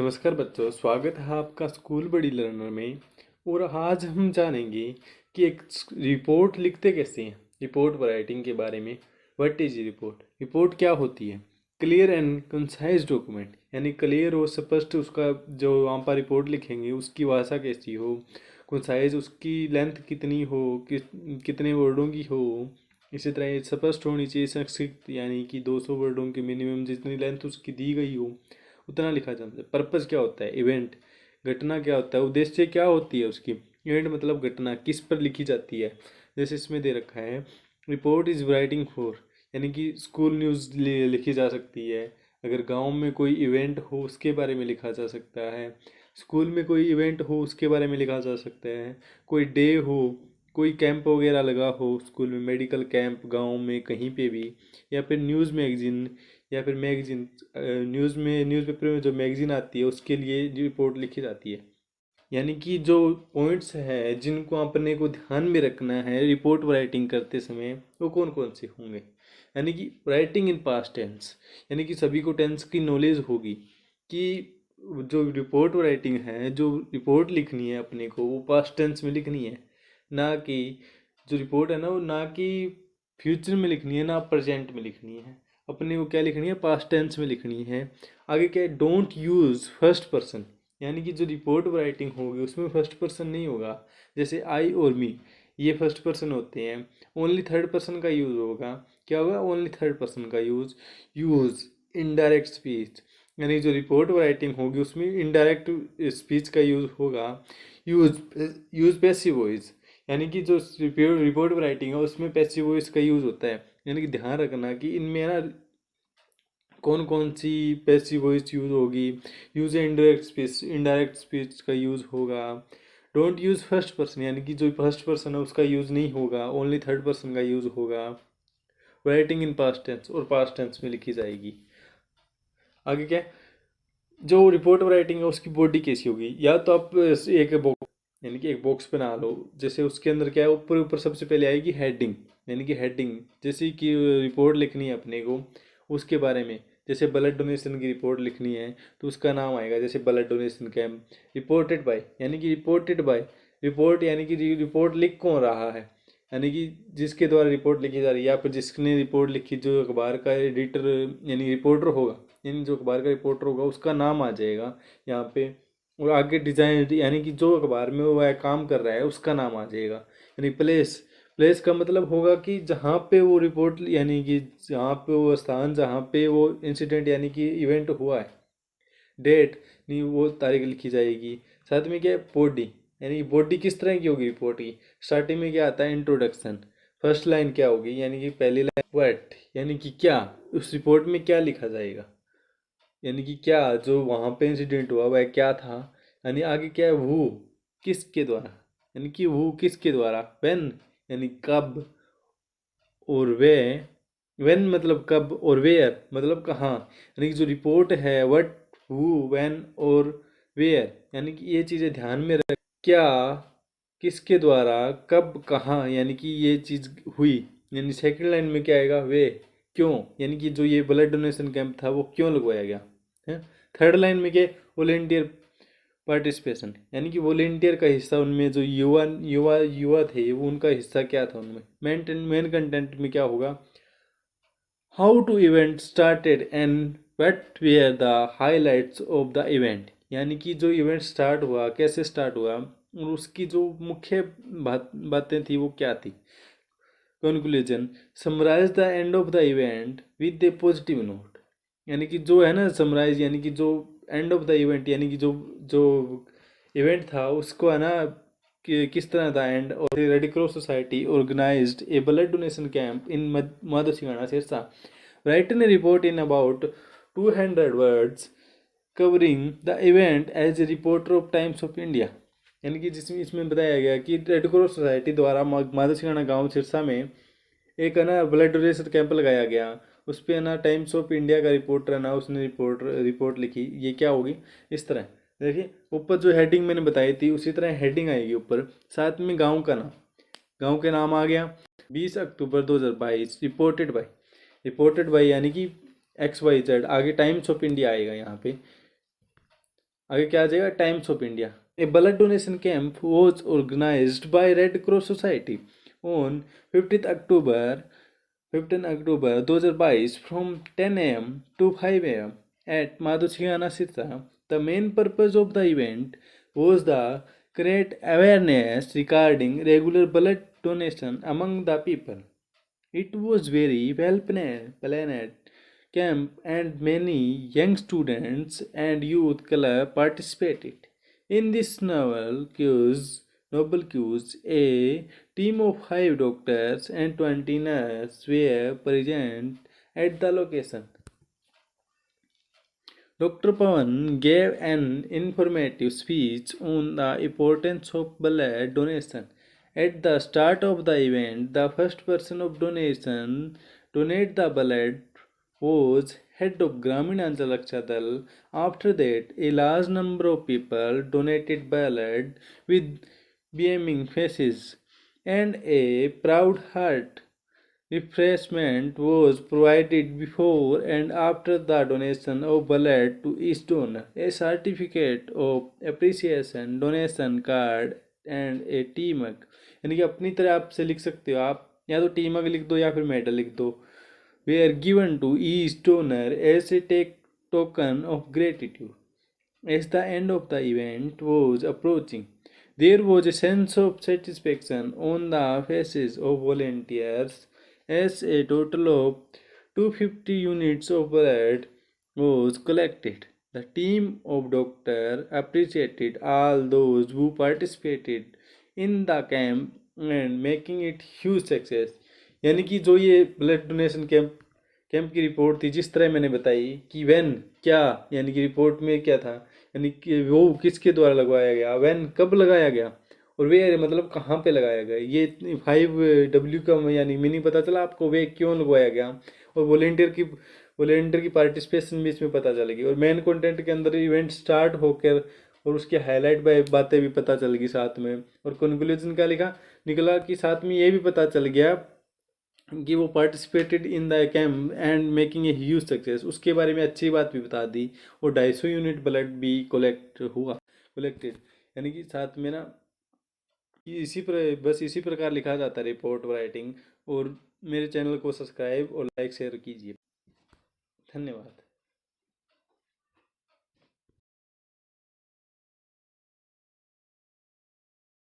नमस्कार बच्चों, स्वागत है आपका स्कूल बड़ी लर्नर में। और आज हम जानेंगे कि एक रिपोर्ट लिखते कैसे हैं। रिपोर्ट राइटिंग के बारे में। What is report? रिपोर्ट क्या होती है? क्लियर एंड कंसाइज डॉक्यूमेंट, यानी क्लियर और स्पष्ट उसका जो वहाँ पर रिपोर्ट लिखेंगे उसकी भाषा कैसी हो, कंसाइज उसकी लेंथ कितनी हो, कितने वर्डों की हो। इसी तरह ये स्पष्ट होनी चाहिए, संक्षिप्त, यानी कि 200 वर्डों की मिनिमम जितनी लेंथ उसकी दी गई हो उतना लिखा जाता है। पर्पज़ क्या होता है? इवेंट, घटना क्या होता है, उद्देश्य क्या होती है उसकी। इवेंट मतलब घटना, किस पर लिखी जाती है। जैसे इसमें दे रखा है, रिपोर्ट इज़ राइटिंग फॉर, यानी कि स्कूल न्यूज़ लिखी जा सकती है। अगर गांव में कोई इवेंट हो उसके बारे में लिखा जा सकता है। स्कूल में कोई इवेंट हो उसके बारे में लिखा जा सकता है। कोई डे हो, कोई कैंप वगैरह लगा हो स्कूल में, मेडिकल कैंप गांव में कहीं पे भी, या फिर न्यूज़ मैगजीन, या फिर मैगजीन, न्यूज़पेपर में जो मैगजीन आती है उसके लिए रिपोर्ट लिखी जाती है। यानी कि जो पॉइंट्स हैं जिनको अपने को ध्यान में रखना है रिपोर्ट राइटिंग करते समय, वो कौन कौन से होंगे। यानी कि राइटिंग इन पास्ट टेंस, यानी कि सभी को टेंस की नॉलेज होगी कि जो रिपोर्ट राइटिंग है, जो रिपोर्ट लिखनी है अपने को, वो पास्ट टेंस में लिखनी है। ना कि जो रिपोर्ट है ना, वो ना कि फ्यूचर में लिखनी है ना प्रेजेंट में लिखनी है। अपने को क्या लिखनी है? पास्ट टेंस में लिखनी है। आगे क्या है? डोंट यूज़ फर्स्ट पर्सन, यानी कि जो रिपोर्ट राइटिंग होगी उसमें फर्स्ट पर्सन नहीं होगा। जैसे आई और मी, ये फर्स्ट पर्सन होते हैं। ओनली थर्ड पर्सन का यूज़ होगा। क्या होगा? ओनली थर्ड पर्सन का यूज़। यूज़ इनडायरेक्ट स्पीच, यानी जो रिपोर्ट राइटिंग होगी उसमें इनडायरेक्ट स्पीच का यूज़ होगा। यूज़ यूज़ पैसिव वॉइस, यानी कि जो रिपोर्ट राइटिंग है उसमें पैसिव वॉइस का यूज़ होता है। यानी कि ध्यान रखना कि इनमें ना कौन कौन सी पैसिव वॉइस यूज़ होगी। यूज़ इनडायरेक्ट स्पीच का यूज़ होगा। डोंट यूज़ फर्स्ट पर्सन, यानी कि जो फर्स्ट पर्सन है उसका यूज़ नहीं होगा, ओनली थर्ड पर्सन का यूज़ होगा। राइटिंग इन पास्ट टेंस, और पास्ट टेंस में लिखी जाएगी। आगे क्या है? जो रिपोर्ट राइटिंग है उसकी बॉडी कैसी होगी। या तो आप एक बॉक्स, यानी कि एक बॉक्स बना लो। जैसे उसके अंदर क्या है, ऊपर ऊपर सबसे पहले आएगी हेडिंग, यानी कि हेडिंग जैसे कि रिपोर्ट लिखनी है अपने को उसके बारे में। जैसे ब्लड डोनेशन की रिपोर्ट लिखनी है तो उसका नाम आएगा, जैसे blood donation camp. Reported by, यानी कि रिपोर्टेड बाय, रिपोर्ट यानी कि रिपोर्ट लिख कौन रहा है, यानी कि जिसके द्वारा रिपोर्ट लिखी जा रही है, या फिर जिसने रिपोर्ट लिखी, जो अखबार का एडिटर यानी रिपोर्टर होगा, यानी जो अखबार का रिपोर्टर होगा उसका नाम आ जाएगा यहाँ पे। और आगे डिजाइन, यानी कि जो अखबार में वो काम कर रहा है उसका नाम आ जाएगा। यानी प्लेस, प्लेस का मतलब होगा कि जहाँ पे वो रिपोर्ट, यानी कि जहाँ पे वो स्थान, जहाँ पे वो इंसिडेंट यानी कि इवेंट हुआ है। डेट, नहीं वो तारीख लिखी जाएगी। साथ में क्या है? बॉडी, यानी बॉडी किस तरह की होगी रिपोर्ट की। स्टार्टिंग में क्या आता है? इंट्रोडक्शन। फर्स्ट लाइन क्या होगी, यानी कि पहली लाइन व्हाट, यानी कि क्या, उस रिपोर्ट में क्या लिखा जाएगा, यानी कि क्या जो वहाँ पे इंसिडेंट हुआ वह क्या था। यानी आगे क्या है? वो किसके द्वारा, यानी कि वो किसके द्वारा। व्हेन, यानी कब, और वे, व्हेन मतलब कब, और वेयर मतलब कहाँ। यानी कि जो रिपोर्ट है व्हाट, हु, व्हेन और वेयर, यानी कि ये चीज़ें ध्यान में रख। क्या, किसके द्वारा, कब, कहाँ, यानी कि ये चीज़ हुई। यानी सेकंड लाइन में क्या आएगा? वे, क्यों, यानी कि जो ये ब्लड डोनेशन कैंप था वो क्यों लगवाया गया है। थर्ड लाइन में क्या? वॉलेंटियर पार्टिसिपेशन, यानी कि वॉलेंटियर का हिस्सा, उनमें जो युवा युवा युवा थे वो उनका हिस्सा क्या था उनमें। मेन कंटेंट में क्या होगा? How to event started and what where the highlights of the event, यानी कि जो इवेंट स्टार्ट हुआ कैसे स्टार्ट हुआ और उसकी जो मुख्य बातें थी वो क्या थी। Conclusion, summarise the end of the event with a positive note, यानी कि जो है ना समराइज, यानी कि जो एंड ऑफ द इवेंट, यानी कि जो जो इवेंट था उसको है ना कि किस तरह था एंड। और Red Cross Society organised a blood donation camp in Madhosinghana Sirsa. Write in a report in about 200 words covering the event as a reporter of Times of India, यानी कि जिसमें इसमें बताया गया कि रेड क्रॉस सोसाइटी द्वारा माधोसिंगाना गांव सिरसा में एक है ना ब्लड डोनेशन कैंप लगाया गया। उस पर है ना टाइम्स ऑफ इंडिया का रिपोर्टर है ना, उसने रिपोर्ट लिखी। ये क्या होगी? इस तरह देखिए, ऊपर जो हेडिंग मैंने बताई थी उसी तरह हेडिंग आएगी ऊपर, साथ में गांव का नाम, गांव के नाम आ गया। 20 अक्टूबर 2022, रिपोर्टेड बाई यानी कि XYZ। आगे टाइम्स ऑफ इंडिया आएगा यहाँ पे। आगे क्या आ जाएगा, Times of India. A blood donation camp was organised by Red Cross Society on 15 October 2022 from 10 a.m. to 5 a.m. at Madhuchiyana Sita. The main purpose of the event was the create awareness regarding regular blood donation among the people. It was very well planned camp and many young students and youth club participated. In this noble cause, a team of 5 doctors and 20 nurses were present at the location. Dr. Pawan gave an informative speech on the importance of blood donation. At the start of the event, the first person of donate the blood was head of Gramin Anchal Raksha Dal. After that, a large number of people donated blood with beaming faces and a proud heart. Refreshment was provided before and after the donation of blood to each donor. A certificate of appreciation, donation card and a tea mug. यानी कि अपनी तरह आप से लिख सकते हो, आप या तो टी मग लिख दो या फिर मेडल लिख दो. Were given to each donor as a token of gratitude. As the end of the event was approaching, there was a sense of satisfaction on the faces of volunteers as a total of 250 units of blood was collected. The team of doctors appreciated all those who participated in the camp and making it huge success. यानी कि जो ये blood donation camp की report थी, जिस तरह मैंने बताई कि व्हेन क्या, यानी कि रिपोर्ट में क्या था, यानी कि वो किसके द्वारा लगवाया गया, व्हेन कब लगाया गया, और वे मतलब कहाँ पे लगाया गया, ये 5W का यानी मीनिंग पता चला आपको, वे क्यों लगवाया गया, और वॉलेंटियर की पार्टिसिपेशन भी इसमें पता चलेगी, और मेन कंटेंट के अंदर इवेंट स्टार्ट होकर और उसके हाईलाइट बातें भी पता चलेगी साथ में, और कंक्लूजन का निकला कि साथ में ये भी पता चल गया कि वो participated in the camp and making a huge success, उसके बारे में अच्छी बात भी बता दी, और 250 यूनिट ब्लड भी कलेक्टेड, यानी कि साथ में ना बस इसी प्रकार लिखा जाता है रिपोर्ट राइटिंग। और मेरे चैनल को सब्सक्राइब और लाइक शेयर कीजिए। धन्यवाद।